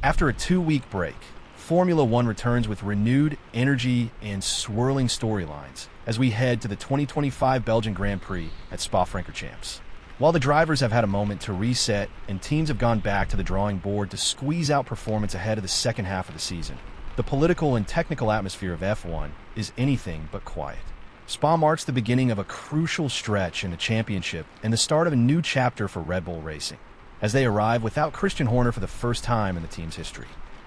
After a 2-week break, Formula One returns with renewed energy and swirling storylines as we head to the 2025 Belgian Grand Prix at Spa Francorchamps. While the drivers have had a moment to reset and teams have gone back to the drawing board to squeeze out performance ahead of the second half of the season, the political and technical atmosphere of F1 is anything but quiet. Spa marks the beginning of a crucial stretch in the championship and the start of a new chapter for Red Bull Racing, as they arrive without Christian Horner for the first time in the team's history.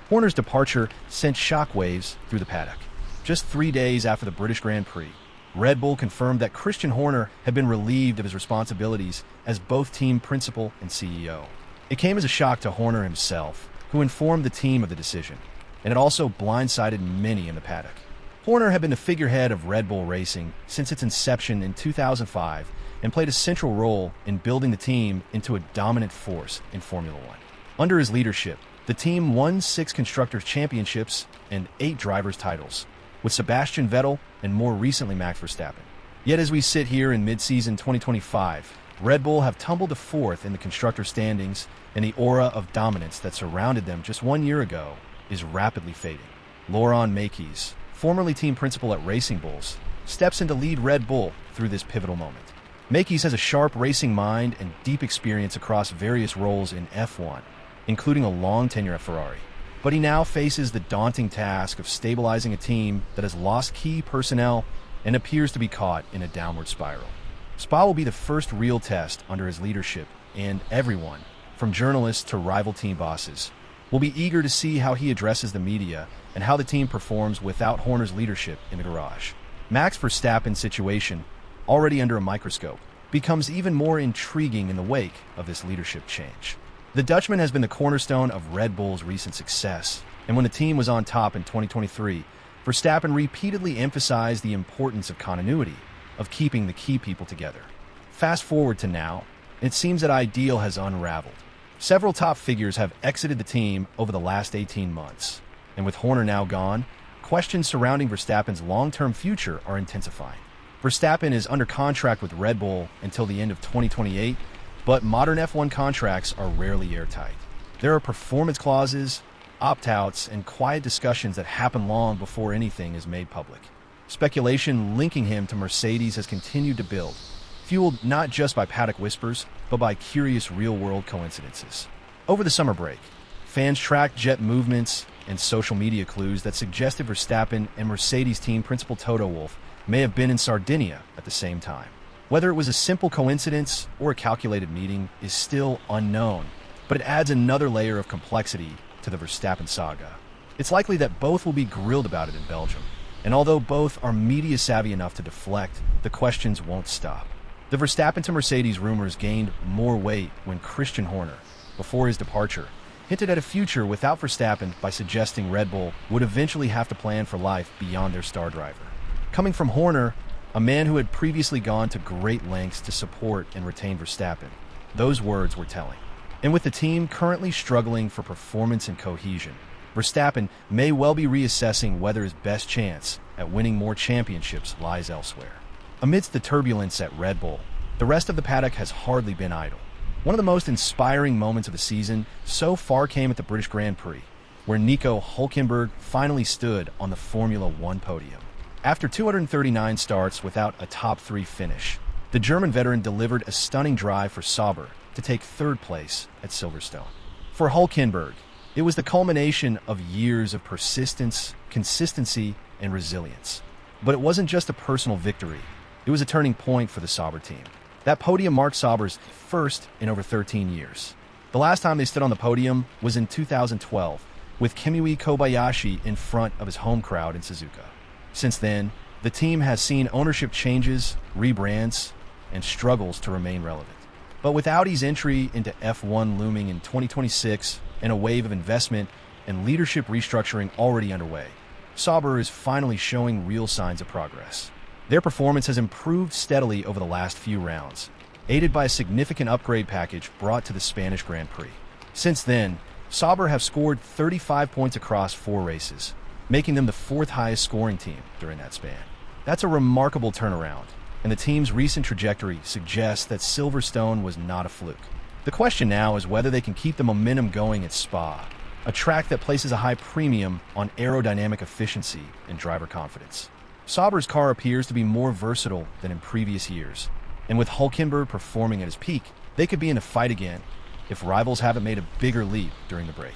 Horner's departure sent shockwaves through the paddock. Just 3 days after the British Grand Prix, Red Bull confirmed that Christian Horner had been relieved of his responsibilities as both team principal and CEO. It came as a shock to Horner himself, who informed the team of the decision, and it also blindsided many in the paddock. Horner had been the figurehead of Red Bull Racing since its inception in 2005 and played a central role in building the team into a dominant force in Formula One. Under his leadership, the team won 6 Constructors' Championships and 8 Drivers' titles, with Sebastian Vettel and more recently Max Verstappen. Yet as we sit here in mid-season 2025, Red Bull have tumbled to 4th in the Constructors' standings, and the aura of dominance that surrounded them just 1 year ago is rapidly fading. Laurent Mekies, formerly team principal at Racing Bulls, steps in to lead Red Bull through this pivotal moment. Mekies has a sharp racing mind and deep experience across various roles in F1, including a long tenure at Ferrari. But he now faces the daunting task of stabilizing a team that has lost key personnel and appears to be caught in a downward spiral. Spa will be the first real test under his leadership, and everyone, from journalists to rival team bosses, will be eager to see how he addresses the media and how the team performs without Horner's leadership in the garage. Max Verstappen's situation, already under a microscope, becomes even more intriguing in the wake of this leadership change. The Dutchman has been the cornerstone of Red Bull's recent success, and when the team was on top in 2023, Verstappen repeatedly emphasized the importance of continuity, of keeping the key people together. Fast forward to now, it seems that ideal has unraveled. Several top figures have exited the team over the last 18 months, and with Horner now gone, questions surrounding Verstappen's long-term future are intensifying. Verstappen is under contract with Red Bull until the end of 2028, but modern F1 contracts are rarely airtight. There are performance clauses, opt-outs, and quiet discussions that happen long before anything is made public. Speculation linking him to Mercedes has continued to build, fueled not just by paddock whispers, but by curious real-world coincidences. Over the summer break, fans tracked jet movements and social media clues that suggested Verstappen and Mercedes team principal Toto Wolff may have been in Sardinia at the same time. Whether it was a simple coincidence or a calculated meeting is still unknown, but it adds another layer of complexity to the Verstappen saga. It's likely that both will be grilled about it in Belgium, and although both are media savvy enough to deflect, the questions won't stop. The Verstappen to Mercedes rumors gained more weight when Christian Horner, before his departure, hinted at a future without Verstappen by suggesting Red Bull would eventually have to plan for life beyond their star driver. Coming from Horner, a man who had previously gone to great lengths to support and retain Verstappen, those words were telling. And with the team currently struggling for performance and cohesion, Verstappen may well be reassessing whether his best chance at winning more championships lies elsewhere. Amidst the turbulence at Red Bull, the rest of the paddock has hardly been idle. One of the most inspiring moments of the season so far came at the British Grand Prix, where Nico Hulkenberg finally stood on the Formula One podium. After 239 starts without a top 3 finish, the German veteran delivered a stunning drive for Sauber to take 3rd place at Silverstone. For Hulkenberg, it was the culmination of years of persistence, consistency, and resilience. But it wasn't just a personal victory, it was a turning point for the Sauber team. That podium marked Sauber's first in over 13 years. The last time they stood on the podium was in 2012, with Kiyoshi Kobayashi in front of his home crowd in Suzuka. Since then, the team has seen ownership changes, rebrands, and struggles to remain relevant. But with Audi's entry into F1 looming in 2026 and a wave of investment and leadership restructuring already underway, Sauber is finally showing real signs of progress. Their performance has improved steadily over the last few rounds, aided by a significant upgrade package brought to the Spanish Grand Prix. Since then, Sauber have scored 35 points across 4 races, making them the 4th highest scoring team during that span. That's a remarkable turnaround, and the team's recent trajectory suggests that Silverstone was not a fluke. The question now is whether they can keep the momentum going at Spa, a track that places a high premium on aerodynamic efficiency and driver confidence. Sauber's car appears to be more versatile than in previous years, and with Hulkenberg performing at his peak, they could be in a fight again if rivals haven't made a bigger leap during the break.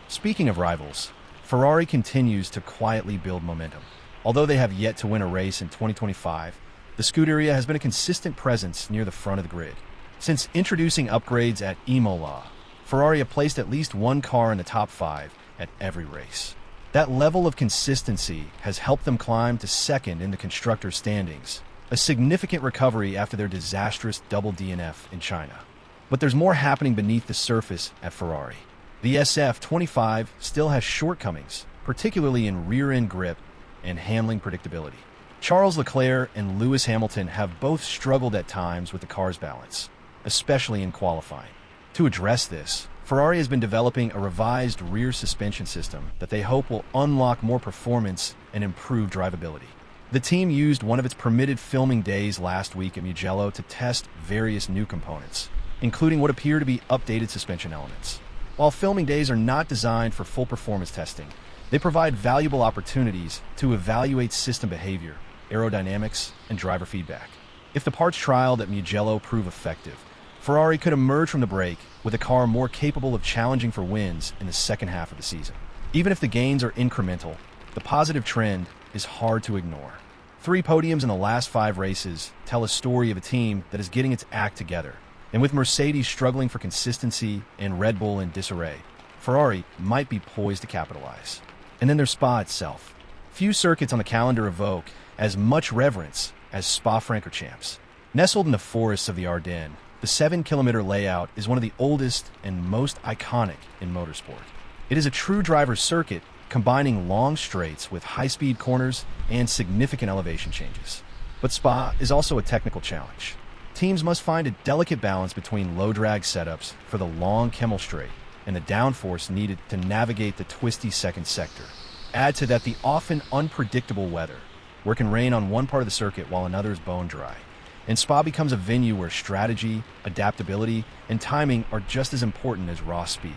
Speaking of rivals, Ferrari continues to quietly build momentum. Although they have yet to win a race in 2025, the Scuderia has been a consistent presence near the front of the grid. Since introducing upgrades at Imola, Ferrari have placed at least one car in the top 5 at every race. That level of consistency has helped them climb to second in the constructors' standings, a significant recovery after their disastrous double DNF in China. But there's more happening beneath the surface at Ferrari. The SF25 still has shortcomings, particularly in rear-end grip and handling predictability. Charles Leclerc and Lewis Hamilton have both struggled at times with the car's balance, especially in qualifying. To address this, Ferrari has been developing a revised rear suspension system that they hope will unlock more performance and improve drivability. The team used one of its permitted filming days last week at Mugello to test various new components, including what appear to be updated suspension elements. While filming days are not designed for full performance testing, they provide valuable opportunities to evaluate system behavior, aerodynamics, and driver feedback. If the parts trialed at Mugello prove effective, Ferrari could emerge from the break with a car more capable of challenging for wins in the second half of the season. Even if the gains are incremental, the positive trend is hard to ignore. 3 podiums in the last 5 races tell a story of a team that is getting its act together. And with Mercedes struggling for consistency and Red Bull in disarray, Ferrari might be poised to capitalize. And then there's Spa itself. Few circuits on the calendar evoke as much reverence as Spa Francorchamps. Nestled in the forests of the Ardennes, the 7-kilometer layout is one of the oldest and most iconic in motorsport. It is a true driver's circuit, combining long straights with high-speed corners and significant elevation changes. But Spa is also a technical challenge. Teams must find a delicate balance between low-drag setups for the long Kemmel straight and the downforce needed to navigate the twisty second sector. Add to that the often unpredictable weather, where it can rain on one part of the circuit while another is bone dry. And Spa becomes a venue where strategy, adaptability, and timing are just as important as raw speed.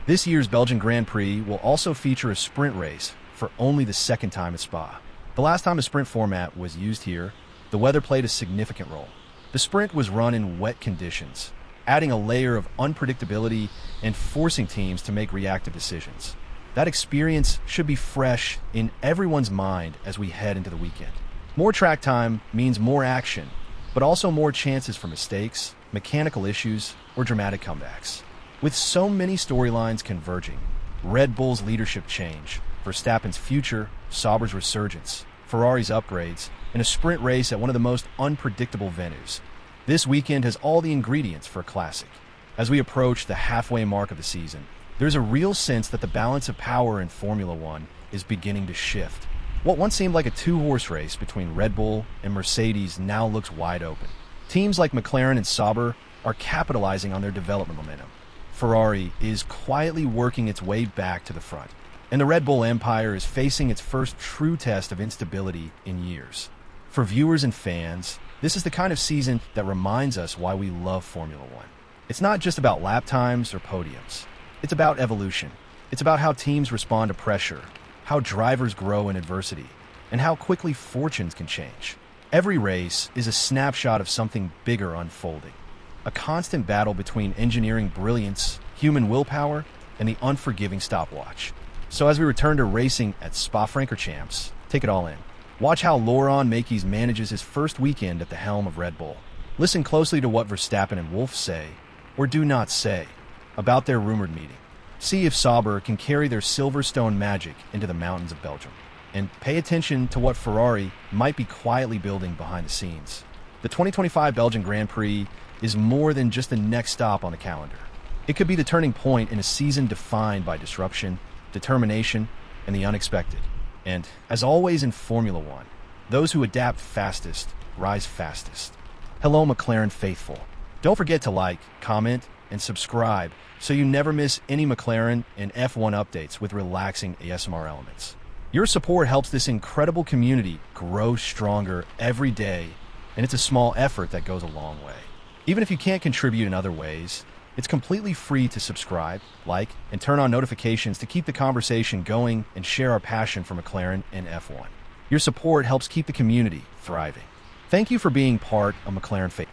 This year's Belgian Grand Prix will also feature a sprint race for only the second time at Spa. The last time a sprint format was used here, the weather played a significant role. The sprint was run in wet conditions, adding a layer of unpredictability and forcing teams to make reactive decisions. That experience should be fresh in everyone's mind as we head into the weekend. More track time means more action, but also more chances for mistakes, mechanical issues, or dramatic comebacks. With so many storylines converging, Red Bull's leadership change, Verstappen's future, Sauber's resurgence, Ferrari's upgrades, and a sprint race at one of the most unpredictable venues, this weekend has all the ingredients for a classic. As we approach the halfway mark of the season, there's a real sense that the balance of power in Formula One is beginning to shift. What once seemed like a 2-horse race between Red Bull and Mercedes now looks wide open. Teams like McLaren and Sauber are capitalizing on their development momentum. Ferrari is quietly working its way back to the front, and the Red Bull empire is facing its first true test of instability in years. For viewers and fans, this is the kind of season that reminds us why we love Formula One. It's not just about lap times or podiums. It's about evolution. It's about how teams respond to pressure, how drivers grow in adversity, and how quickly fortunes can change. Every race is a snapshot of something bigger unfolding, a constant battle between engineering brilliance, human willpower, and the unforgiving stopwatch. So as we return to racing at Spa Francorchamps, take it all in. Watch how Laurent Mekies manages his first weekend at the helm of Red Bull. Listen closely to what Verstappen and Wolff say, or do not say, about their rumored meeting. See if Sauber can carry their Silverstone magic into the mountains of Belgium. And pay attention to what Ferrari might be quietly building behind the scenes. The 2025 Belgian Grand Prix is more than just the next stop on the calendar. It could be the turning point in a season defined by disruption, determination, and the unexpected. And, as always in Formula One, those who adapt fastest rise fastest. Hello, McLaren faithful. Don't forget to like, comment, and subscribe so you never miss any McLaren and F1 updates with relaxing ASMR elements. Your support helps this incredible community grow stronger every day, and it's a small effort that goes a long way. Even if you can't contribute in other ways, It's completely free to subscribe, like, and turn on notifications to keep the conversation going and share our passion for McLaren and F1. Your support helps keep the community thriving. Thank you for being part of McLaren Faith.